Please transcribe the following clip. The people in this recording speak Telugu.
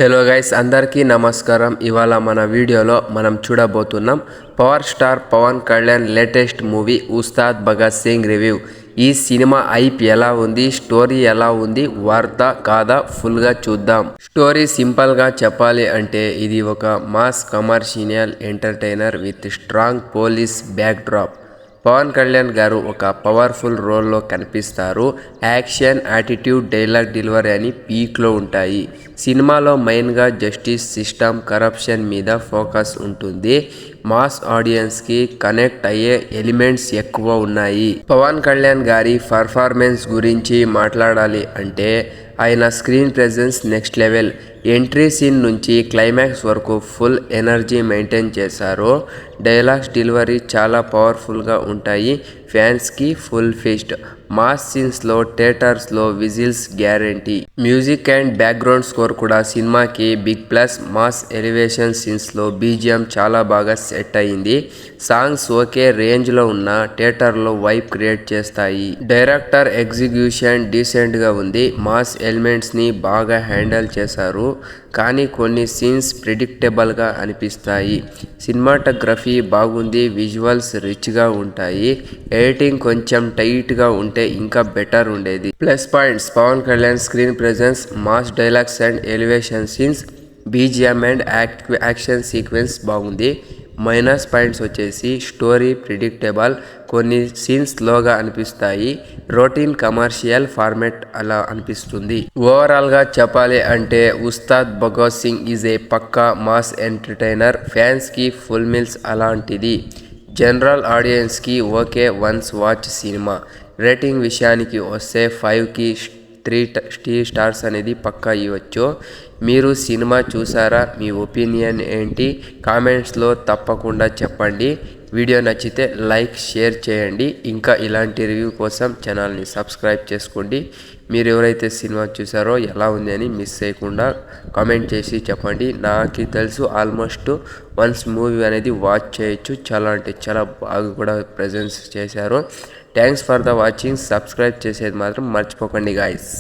హలో గైస్, అందరికీ నమస్కారం. ఇవాళ మన వీడియోలో మనం చూడబోతున్నాం power star Pawan Kalyan latest movie Ustaad Bhagat Singh review. ఈ సినిమా హైప్ ఎలా ఉంది, స్టోరీ ఎలా ఉంది, వార్త కాదా ఫుల్గా చూద్దాం. స్టోరీ సింపుల్గా చెప్పాలి అంటే ఇది ఒక mass commercial entertainer with strong police backdrop. Pawan Kalyan garu ఒక పవర్ఫుల్ రోల్లో కనిపిస్తారు. యాక్షన్, యాటిట్యూడ్, డైలాగ్ డెలివరీ అని పీక్లో ఉంటాయి. సినిమాలో మెయిన్గా జస్టిస్ సిస్టమ్, కరప్షన్ మీద ఫోకస్ ఉంటుంది. మాస్ ఆడియన్స్కి కనెక్ట్ అయ్యే ఎలిమెంట్స్ ఎక్కువ ఉన్నాయి. పవన్ కళ్యాణ్ గారి పర్ఫార్మెన్స్ గురించి మాట్లాడాలి అంటే ఆయన screen presence next level. Entry scene నుంచి క్లైమాక్స్ వరకు ఫుల్ ఎనర్జీ మెయింటైన్ చేశారు. డైలాగ్స్ డెలివరీ చాలా పవర్ఫుల్గా ఉంటాయి. ఫ్యాన్స్కి ఫుల్ ఫీస్ట్. మాస్ సీన్స్లో థియేటర్స్లో whistles guarantee. Music and background score కూడా సినిమాకి బిగ్ ప్లస్. మాస్ ఎలివేషన్ సీన్స్లో బీజిఎం చాలా బాగా సెట్ అయింది. సాంగ్స్ ఓకే రేంజ్లో ఉన్న థియేటర్లో వైబ్ క్రియేట్ చేస్తాయి. డైరెక్టర్ ఎగ్జిక్యూషన్ డీసెంట్గా ఉంది. మాస్ ఎలిమెంట్స్ని బాగా హ్యాండిల్ చేశారు, కానీ కొన్ని సీన్స్ ప్రిడిక్టబుల్గా అనిపిస్తాయి. సినిమాటోగ్రఫీ బాగుంది, విజువల్స్ రిచ్గా ఉంటాయి. ఎడిటింగ్ కొంచెం టైట్గా ఉంటే ఇంకా బెటర్ ఉండేది. Plus points: Pawan Kalyan screen presence, mass dialogues and elevation scenes, BGM and action sequence బాగుంది. మైనస్ పాయింట్స్ వచ్చేసి స్టోరీ ప్రిడిక్టబుల్, కొన్ని సీన్స్ స్లోగా అనిపిస్తాయి. రొటీన్ కమర్షియల్ ఫార్మాట్ అలా అనిపిస్తుంది. ఓవరాల్గా చెప్పాలి అంటే Ustaad Bhagat Singh is a pakka mass entertainer. ఫ్యాన్స్కి ఫుల్ మీల్స్ అలాంటిది. జనరల్ ఆడియన్స్కి ఓకే వన్స్ వాచ్ సినిమా. రేటింగ్ విషయానికి వస్తే 5కి 3 స్టార్స్ అనేది పక్కా ఇవ్వచ్చు. మీరు సినిమా చూసారా? మీ ఒపీనియన్ ఏంటి? కామెంట్స్లో తప్పకుండా చెప్పండి. వీడియో నచ్చితే లైక్, షేర్ చేయండి. ఇంకా ఇలాంటి రివ్యూ కోసం ఛానల్ని సబ్స్క్రైబ్ చేసుకోండి. మీరు ఎవరైతే సినిమా చూసారో ఎలా ఉంది అని మిస్ చేయకుండా కామెంట్ చేసి చెప్పండి. నాకు తెలుసు ఆల్మోస్ట్ వన్స్ మూవీ అనేది వాచ్ చేయొచ్చు. చాలా అంటే చాలా బాగా కూడా ప్రజెన్స్ చేశారు. Thanks for the watching. Subscribe చేసేది మాత్రం మర్చిపోకండి గాయస్.